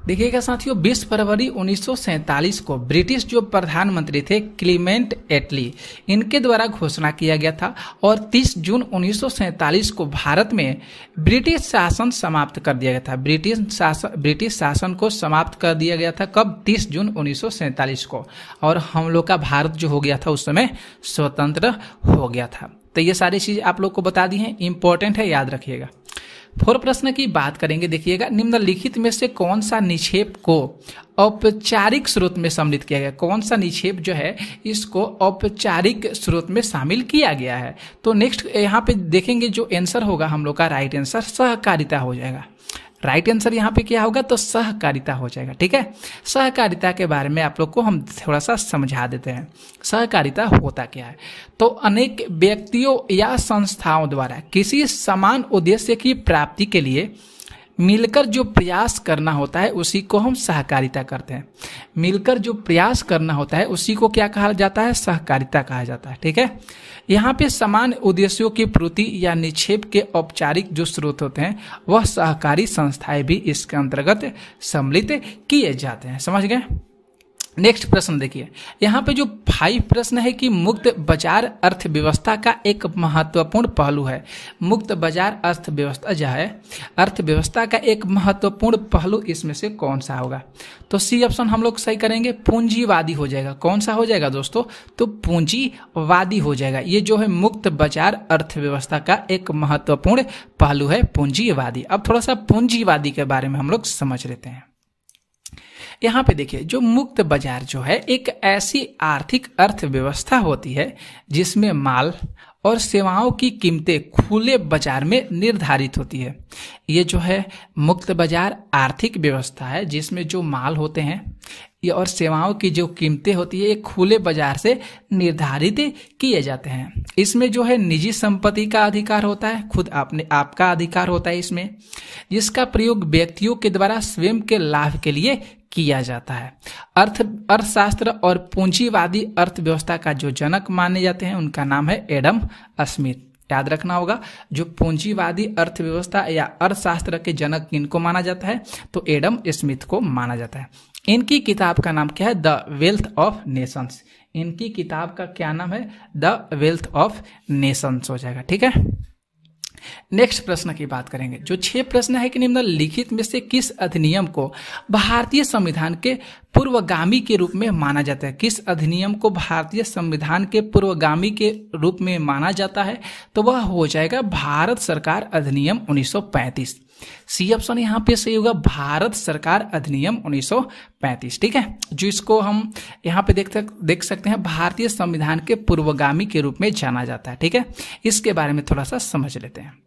देखिएगा साथियों, 20 फरवरी 1947 को ब्रिटिश जो प्रधानमंत्री थे क्लीमेंट एटली, इनके द्वारा घोषणा किया गया था और 30 जून 1947 को भारत में ब्रिटिश शासन समाप्त कर दिया गया था। ब्रिटिश शासन को समाप्त कर दिया गया था कब? 30 जून 1947 को। और हम लोग का भारत जो हो गया था उस समय स्वतंत्र हो गया था। तो ये सारी चीज़ आप लोग को बता दी हैं, इंपॉर्टेंट है, याद रखिएगा। 4 प्रश्न की बात करेंगे। देखिएगा, निम्नलिखित में से कौन सा निक्षेप को औपचारिक स्रोत में सम्मिलित किया गया? कौन सा निक्षेप जो है इसको औपचारिक स्रोत में शामिल किया गया है? तो नेक्स्ट यहाँ पे देखेंगे, जो आंसर होगा हम लोग का राइट आंसर सहकारिता हो जाएगा। राइट आंसर यहाँ पे क्या होगा? तो सहकारिता हो जाएगा। ठीक है, सहकारिता के बारे में आप लोग को हम थोड़ा सा समझा देते हैं। सहकारिता होता क्या है? तो अनेक व्यक्तियों या संस्थाओं द्वारा किसी समान उद्देश्य की प्राप्ति के लिए मिलकर जो प्रयास करना होता है उसी को हम सहकारिता करते हैं। मिलकर जो प्रयास करना होता है उसी को क्या कहा जाता है? सहकारिता कहा जाता है। ठीक है, यहाँ पे समान उद्देश्यों की पूर्ति या निक्षेप के औपचारिक जो स्रोत होते हैं वह सहकारी संस्थाएं भी इसके अंतर्गत सम्मिलित किए जाते हैं। समझ गए? नेक्स्ट प्रश्न देखिए, यहाँ पे जो 5 प्रश्न है कि मुक्त बाजार अर्थव्यवस्था का एक महत्वपूर्ण पहलू है। मुक्त बाजार अर्थव्यवस्था जो है, अर्थव्यवस्था का एक महत्वपूर्ण पहलू इसमें से कौन सा होगा? तो सी ऑप्शन हम लोग सही करेंगे, पूंजीवादी हो जाएगा। कौन सा हो जाएगा दोस्तों? तो पूंजीवादी हो जाएगा। ये जो है मुक्त बाजार अर्थव्यवस्था का एक महत्वपूर्ण पहलू है, पूंजीवादी। अब थोड़ा सा पूंजीवादी के बारे में हम लोग समझ लेते हैं। यहाँ पे देखिए, जो मुक्त बाजार जो है एक ऐसी आर्थिक अर्थव्यवस्था होती है जिसमें माल और सेवाओं की कीमतें खुले बाजार में निर्धारित होती है। ये जो है मुक्त बाजार आर्थिक व्यवस्था है जिसमें जो माल होते हैं ये और सेवाओं की जो कीमतें होती है ये खुले बाजार से निर्धारित किए जाते हैं। इसमें जो है निजी संपत्ति का अधिकार होता है, खुद आपका अधिकार होता है इसमें, जिसका प्रयोग व्यक्तियों के द्वारा स्वयं के लाभ के लिए किया जाता है। अर्थशास्त्र और पूंजीवादी अर्थव्यवस्था का जो जनक माने जाते हैं उनका नाम है एडम स्मिथ। याद रखना होगा, जो पूंजीवादी अर्थव्यवस्था या अर्थशास्त्र के जनक इनको माना जाता है तो एडम स्मिथ को माना जाता है। इनकी किताब का नाम क्या है? The wealth of Nations. इनकी किताब का क्या नाम है? द वेल्थ ऑफ नेशंस हो जाएगा। ठीक है, नेक्स्ट प्रश्न की बात करेंगे। जो 6 प्रश्न है कि निम्नलिखित में से किस अधिनियम को भारतीय संविधान के पूर्वगामी के रूप में माना जाता है? किस अधिनियम को भारतीय संविधान के पूर्वगामी के रूप में माना जाता है? तो वह हो जाएगा भारत सरकार अधिनियम 1935। सी ऑप्शन यहाँ पे सही होगा, भारत सरकार अधिनियम 1935। ठीक है, जो इसको हम यहाँ पे देख सकते हैं भारतीय संविधान के पूर्वगामी के रूप में जाना जाता है। ठीक है, इसके बारे में थोड़ा सा समझ लेते हैं।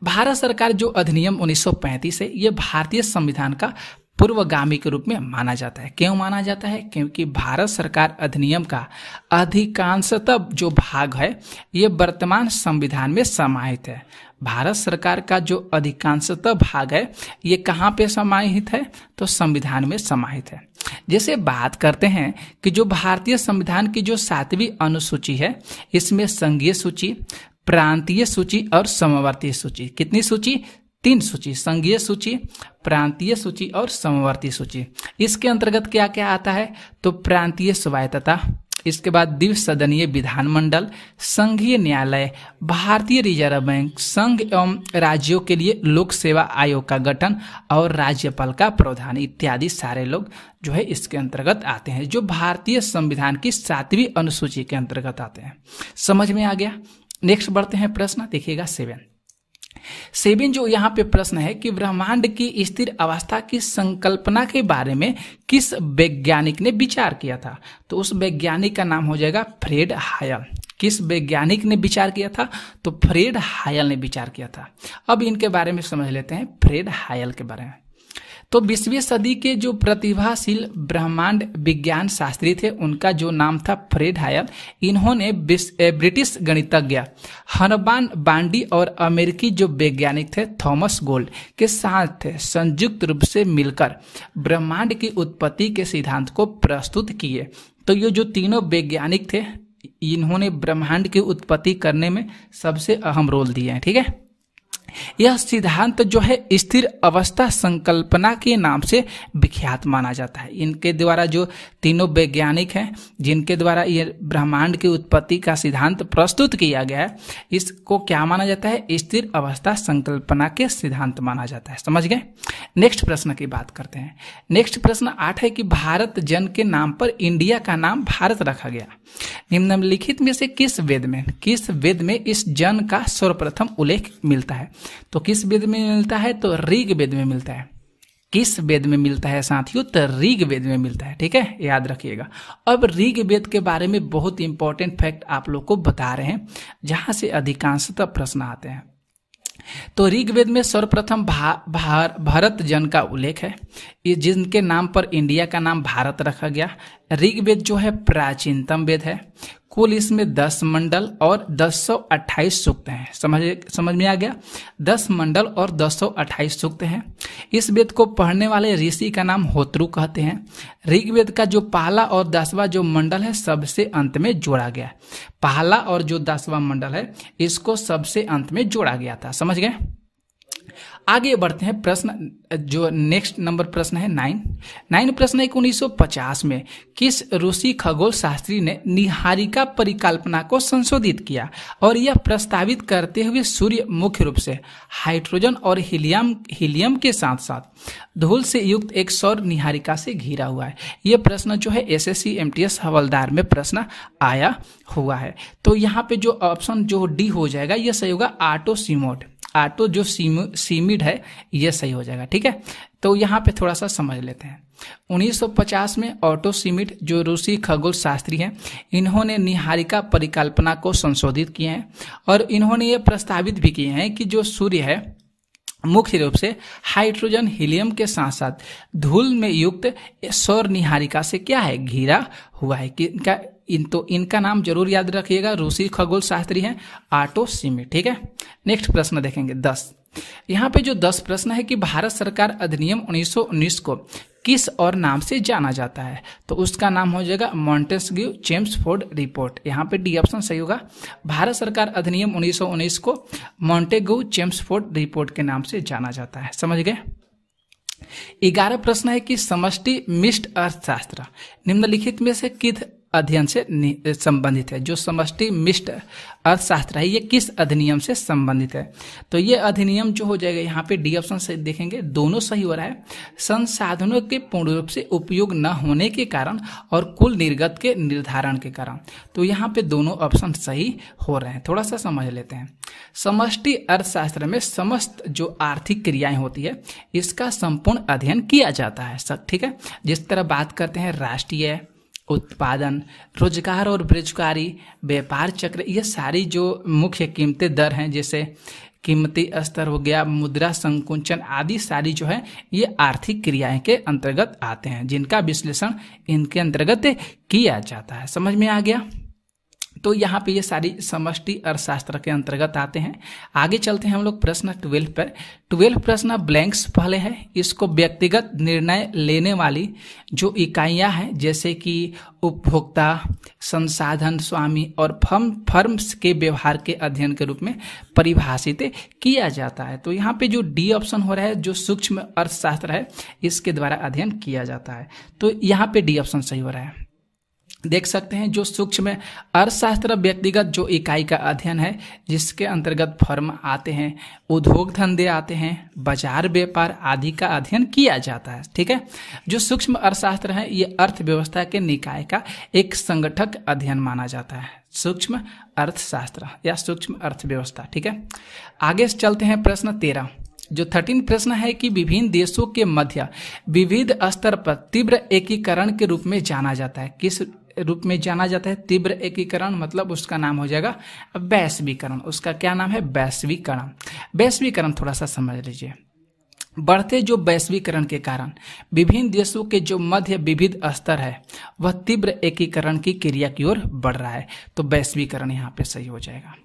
भारत सरकार जो अधिनियम 1935 है ये भारतीय संविधान का पूर्वगामी के रूप में माना जाता है। क्यों माना जाता है? क्योंकि भारत सरकार अधिनियम का अधिकांशतः जो भाग है ये वर्तमान संविधान में समाहित है। भारत सरकार का जो अधिकांशतः भाग है ये कहाँ पे समाहित है? तो संविधान में समाहित है। जैसे बात करते हैं कि जो भारतीय संविधान की जो 7वीं अनुसूची है इसमें संघीय सूची, प्रांतीय सूची और समवर्ती सूची, कितनी सूची? 3 सूची, संघीय सूची, प्रांतीय सूची और समवर्ती सूची। इसके अंतर्गत क्या क्या आता है? तो प्रांतीय स्वायत्तता, इसके बाद द्विसदनीय विधानमंडल, संघीय न्यायालय, भारतीय रिजर्व बैंक, संघ एवं राज्यों के लिए लोक सेवा आयोग का गठन और राज्यपाल का प्रावधान इत्यादि सारे लोग जो है इसके अंतर्गत आते हैं, जो भारतीय संविधान की 7वीं अनुसूची के अंतर्गत आते हैं। समझ में आ गया? नेक्स्ट बढ़ते हैं प्रश्न, देखिएगा 7 जो यहाँ पे प्रश्न है कि ब्रह्मांड की स्थिर अवस्था की संकल्पना के बारे में किस वैज्ञानिक ने विचार किया था? तो उस वैज्ञानिक का नाम हो जाएगा फ्रेड हायल। किस वैज्ञानिक ने विचार किया था? तो फ्रेड हायल ने विचार किया था। अब इनके बारे में समझ लेते हैं, फ्रेड हायल के बारे में। तो 20वीं सदी के जो प्रतिभाशील ब्रह्मांड विज्ञान शास्त्री थे उनका जो नाम था फ्रेड हायल। इन्होंने ब्रिटिश गणितज्ञ हर्मान बांडी और अमेरिकी जो वैज्ञानिक थे थॉमस गोल्ड के साथ संयुक्त रूप से मिलकर ब्रह्मांड की उत्पत्ति के सिद्धांत को प्रस्तुत किए। तो ये जो तीनों वैज्ञानिक थे इन्होंने ब्रह्मांड की उत्पत्ति करने में सबसे अहम रोल दिए हैं। ठीक है, यह सिद्धांत जो है स्थिर अवस्था संकल्पना के नाम से विख्यात माना जाता है। इनके द्वारा जो तीनों वैज्ञानिक हैं जिनके द्वारा ये ब्रह्मांड की उत्पत्ति का सिद्धांत प्रस्तुत किया गया है इसको क्या माना जाता है? स्थिर अवस्था संकल्पना के सिद्धांत माना जाता है। समझ गए? नेक्स्ट प्रश्न की बात करते हैं। नेक्स्ट प्रश्न 8 है कि भारत जन के नाम पर इंडिया का नाम भारत रखा गया। निम्नलिखित में से किस वेद में इस जन का सर्वप्रथम उल्लेख मिलता है? तो किस वेद में मिलता है? तो ऋग वेद में मिलता है। किस वेद में मिलता है साथियों? तो ऋग वेद में मिलता है। ठीक है, याद रखिएगा। अब ऋग वेद के बारे में बहुत इंपॉर्टेंट फैक्ट आप लोग को बता रहे हैं जहां से अधिकांशतः प्रश्न आते हैं। तो ऋग्वेद में सर्वप्रथम भारत जन का उल्लेख है, ये जिनके नाम पर इंडिया का नाम भारत रखा गया। ऋग्वेद जो है प्राचीनतम वेद है। कुल इसमें 10 मंडल और 1028 सूक्त हैं। समझ में आ गया? 10 मंडल और 1028 सूक्त हैं। इस वेद को पढ़ने वाले ऋषि का नाम होत्रु कहते हैं। ऋग्वेद का जो पहला और 10वां जो मंडल है सबसे अंत में जोड़ा गया। पहला और जो 10वां मंडल है इसको सबसे अंत में जोड़ा गया था। समझ गए? आगे बढ़ते हैं। प्रश्न जो नेक्स्ट नंबर प्रश्न है 9 प्रश्न है 1950 में किस रूसी खगोल शास्त्री ने निहारिका परिकल्पना को संशोधित किया और यह प्रस्तावित करते हुए सूर्य मुख्य रूप से हाइड्रोजन और हीलियम के साथ साथ धूल से युक्त एक सौर निहारिका से घिरा हुआ है। यह प्रश्न जो है SSC MTS हवलदार में प्रश्न आया हुआ है। तो यहाँ पे जो ऑप्शन जो डी हो जाएगा यह सही होगा ऑटो सीमोट। ऑटो जो सीमिड है ये सही हो जाएगा। ठीक है, तो यहाँ पे थोड़ा सा समझ लेते हैं। 1950 में ऑटो सीमिड जो रूसी खगोल शास्त्री हैं, इन्होंने निहारिका परिकल्पना को संशोधित किए हैं और इन्होंने ये प्रस्तावित भी किए हैं कि जो सूर्य है मुख्य रूप से हाइड्रोजन हीलियम के साथ साथ धूल में युक्त सौर निहारिका से क्या है, घिरा हुआ है। कि इनका नाम जरूर याद रखिएगा, रूसी खगोल शास्त्री हैं ऑटो सीमिड। ठीक है, नेक्स्ट प्रश्न देखेंगे 10। यहाँ पे जो 10 प्रश्न है कि भारत सरकार अधिनियम 1919 को किस और नाम से जाना जाता है, तो उसका नाम हो जाएगा मॉन्टेस्क्यू चेम्सफोर्ड रिपोर्ट। यहाँ पे डी ऑप्शन सही होगा। भारत सरकार अधिनियम 1919 को मॉन्टेग्यू चेम्सफोर्ड रिपोर्ट के नाम से जाना जाता है। समझ गए। 11 प्रश्न है कि समष्टि मिश्र अर्थशास्त्र निम्नलिखित में से किस अध्ययन से संबंधित है। जो समष्टि मिश्र अर्थशास्त्र है ये किस अधिनियम से संबंधित है, तो ये अधिनियम जो हो जाएगा यहाँ पे डी ऑप्शन से देखेंगे, दोनों सही हो रहा है। संसाधनों के पूर्ण रूप से उपयोग न होने के कारण और कुल निर्गत के निर्धारण के कारण, तो यहाँ पे दोनों ऑप्शन सही हो रहे हैं। थोड़ा सा समझ लेते हैं। समष्टि अर्थशास्त्र में समस्त जो आर्थिक क्रियाएं होती है इसका संपूर्ण अध्ययन किया जाता है। ठीक है, जिस तरह बात करते हैं राष्ट्रीय उत्पादन, रोजगार और बेरोजगारी, व्यापार चक्र, ये सारी जो मुख्य कीमतें दर हैं, जैसे कीमती स्तर हो गया, मुद्रा संकुचन आदि सारी जो है ये आर्थिक क्रियाएं के अंतर्गत आते हैं, जिनका विश्लेषण इनके अंतर्गत किया जाता है। समझ में आ गया। तो यहाँ पे ये सारी समष्टि अर्थशास्त्र के अंतर्गत आते हैं। आगे चलते हैं हम लोग प्रश्न 12 पर। 12 प्रश्न ब्लैंक्स पहले है, इसको व्यक्तिगत निर्णय लेने वाली जो इकाइयां हैं जैसे कि उपभोक्ता, संसाधन स्वामी और फर्म्स के व्यवहार के अध्ययन के रूप में परिभाषित किया जाता है। तो यहाँ पे जो डी ऑप्शन हो रहा है, जो सूक्ष्म अर्थशास्त्र है इसके द्वारा अध्ययन किया जाता है, तो यहाँ पे डी ऑप्शन सही हो रहा है। देख सकते हैं जो सूक्ष्म अर्थशास्त्र व्यक्तिगत जो इकाई का अध्ययन है जिसके अंतर्गत फर्म आते हैं, उद्योग धंधे आते हैं, बाजार व्यापार आदि का अध्ययन किया जाता है। ठीक है, जो सूक्ष्म अर्थशास्त्र है ये अर्थव्यवस्था के निकाय का एक संगठक अध्ययन माना जाता है, सूक्ष्म अर्थशास्त्र या सूक्ष्म अर्थव्यवस्था। ठीक है, आगे चलते हैं प्रश्न 13। जो 13 प्रश्न है कि विभिन्न देशों के मध्य विविध स्तर पर तीव्र एकीकरण के रूप में जाना जाता है। किस रूप में जाना जाता है? तीव्र एकीकरण, मतलब उसका नाम हो जाएगा वैश्वीकरण। उसका क्या नाम है? वैश्वीकरण। वैश्वीकरण थोड़ा सा समझ लीजिए। बढ़ते जो वैश्वीकरण के कारण विभिन्न देशों के जो मध्य विविध स्तर है वह तीव्र एकीकरण की क्रिया की ओर बढ़ रहा है, तो वैश्वीकरण यहाँ पे सही हो जाएगा।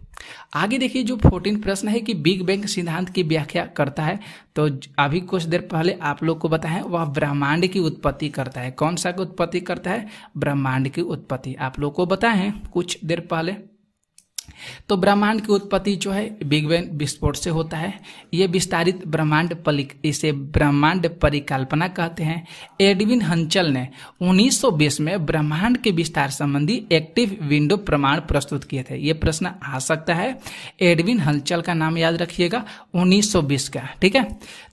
आगे देखिए जो 14 प्रश्न है कि बिग बैंग सिद्धांत की व्याख्या करता है, तो अभी कुछ देर पहले आप लोग को बताएं वह ब्रह्मांड की उत्पत्ति करता है। कौन सा की उत्पत्ति करता है? ब्रह्मांड की उत्पत्ति आप लोग को बताएं कुछ देर पहले। तो ब्रह्मांड की उत्पत्ति जो है बिग बैंग विस्फोट से होता है। ये विस्तारित इसे ब्रह्मांड परिकल्पना कहते हैं। एडविन हंचल ने 1920 में ब्रह्मांड के विस्तार संबंधी एक्टिव विंडो प्रमाण प्रस्तुत किए थे। ये प्रश्न आ सकता है। एडविन हंचल का नाम याद रखिएगा, 1920 का। ठीक है,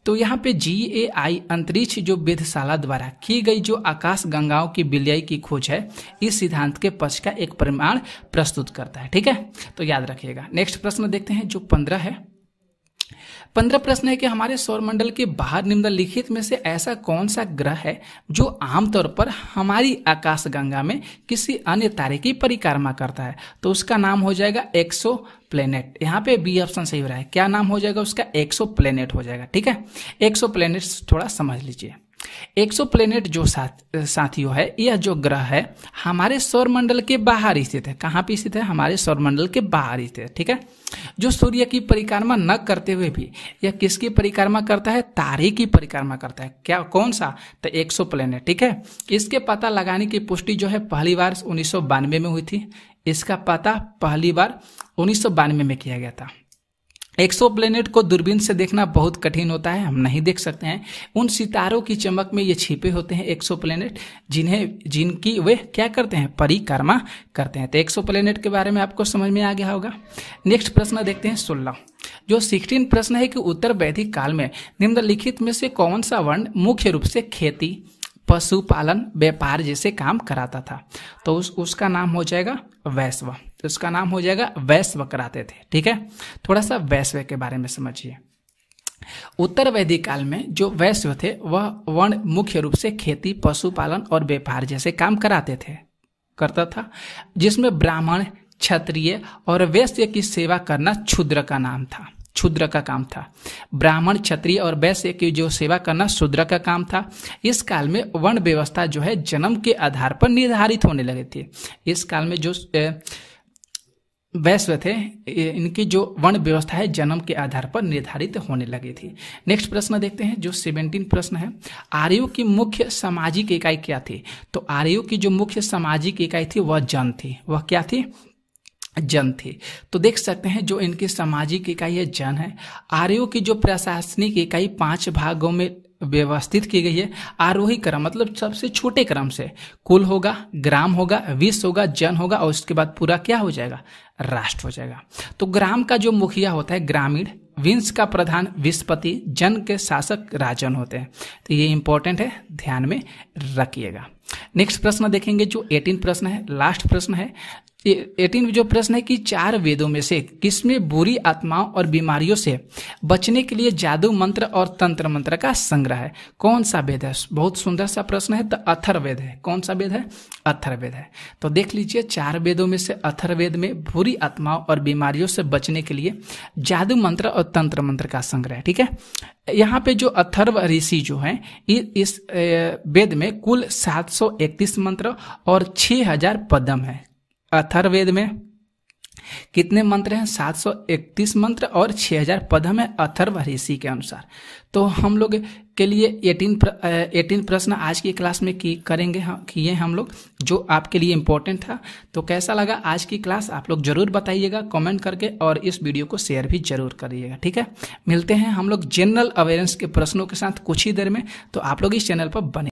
तो यहाँ पे GAI अंतरिक्ष जो वेधशाला द्वारा की गई जो आकाश गंगाओं की विलय की खोज है इस सिद्धांत के पक्ष का एक प्रमाण प्रस्तुत करता है। ठीक है, तो याद रखिएगा। नेक्स्ट प्रश्न देखते हैं जो 15 है। 15 प्रश्न है कि हमारे सौरमंडल के बाहर निम्नलिखित में से ऐसा कौन सा ग्रह है जो आमतौर पर हमारी आकाशगंगा में किसी अन्य तारे की परिक्रमा करता है, तो उसका नाम हो जाएगा एक्सो प्लेनेट। यहाँ पे बी ऑप्शन सही हो रहा है। क्या नाम हो जाएगा उसका? एक्सो प्लेनेट हो जाएगा। ठीक है, एक्सो प्लेनेट थोड़ा समझ लीजिए। एक्सो प्लेनेट जो साथियों है, यह जो ग्रह है हमारे सौरमंडल के बाहर स्थित है। कहाँ पे स्थित है? हमारे सौरमंडल के बाहर स्थित है। ठीक है, जो सूर्य की परिक्रमा न करते हुए भी यह किसकी परिक्रमा करता है? तारे की परिक्रमा करता है। क्या, कौन सा? तो एक्सो प्लेनेट। ठीक है, इसके पता लगाने की पुष्टि जो है पहली बार 1992 में हुई थी। इसका पता पहली बार 1992 में किया गया था। एक्सोप्लेनेट को दूरबीन से देखना बहुत कठिन होता है, हम नहीं देख सकते हैं। उन सितारों की चमक में ये छिपे होते हैं एक्सोप्लेनेट, जिनकी वे क्या करते हैं? परिक्रमा करते हैं। तो एक्सोप्लेनेट के बारे में आपको समझ में आ गया होगा। नेक्स्ट प्रश्न देखते हैं 16। जो 16 प्रश्न है कि उत्तर वैदिक काल में निम्नलिखित में से कौन सा वर्ण मुख्य रूप से खेती, पशुपालन, व्यापार जैसे काम कराता था, तो उसका नाम हो जाएगा वैश्व। तो उसका नाम हो जाएगा वैश्व कराते थे। ठीक है, थोड़ा सा वैश्व के बारे में समझिए। उत्तर वैदिक काल में जो वैश्य थे वह वर्ण मुख्य रूप से खेती, पशुपालन और व्यापार जैसे काम करता था, जिसमें ब्राह्मण, क्षत्रिय और वैश्य की सेवा करना शूद्र का काम था। ब्राह्मण, क्षत्रिय और वैश्य की जो सेवा करना शूद्र का काम था। इस काल में वर्ण व्यवस्था जो है जन्म के आधार पर निर्धारित होने लगे थे। इस काल में जो वैश्य थे इनकी जो वर्ण व्यवस्था है जन्म के आधार पर निर्धारित होने लगी थी। नेक्स्ट प्रश्न देखते हैं जो 17 प्रश्न है। आर्यों की मुख्य सामाजिक इकाई क्या थी? तो आर्यों की जो मुख्य सामाजिक इकाई थी वह जन थी। वह क्या थी? जन थी। तो देख सकते हैं जो इनकी सामाजिक इकाई है जन है। आर्यों की जो प्रशासनिक इकाई 5 भागों में व्यवस्थित की गई है। आरोही क्रम मतलब सबसे छोटे क्रम से कुल होगा, ग्राम होगा, विश्व होगा, जन होगा और उसके बाद पूरा क्या हो जाएगा? राष्ट्र हो जाएगा। तो ग्राम का जो मुखिया होता है ग्रामीण, विंश का प्रधान विस्पति, जन के शासक राजन होते हैं। तो ये इंपॉर्टेंट है, ध्यान में रखिएगा। नेक्स्ट प्रश्न देखेंगे जो 18 प्रश्न है, लास्ट प्रश्न है। 18 जो प्रश्न है कि 4 वेदों में से किसमें बुरी आत्माओं और बीमारियों से बचने के लिए जादू मंत्र और तंत्र मंत्र का संग्रह है? कौन सा वेद है? बहुत सुंदर सा प्रश्न है। तो अथर्ववेद है। कौन सा वेद है? अथर्ववेद है। तो देख लीजिए 4 वेदों में से अथर्ववेद में बुरी आत्माओं और बीमारियों से बचने के लिए जादू मंत्र और तंत्र मंत्र का संग्रह है। ठीक है, यहाँ पे जो अथर्व ऋषि जो है इस वेद में कुल 731 मंत्र और 6000 पद्म है। अथर्ववेद में कितने मंत्र हैं? 731 मंत्र और 6000 पद्म है अथर्व ऋषि के अनुसार। तो हम लोग के लिए 18 प्रश्न आज की क्लास में किए हम लोग, जो आपके लिए इम्पोर्टेंट था। तो कैसा लगा आज की क्लास आप लोग जरूर बताइएगा कमेंट करके, और इस वीडियो को शेयर भी जरूर करिएगा। ठीक है, मिलते हैं हम लोग जनरल अवेयरनेस के प्रश्नों के साथ कुछ ही देर में। तो आप लोग इस चैनल पर बने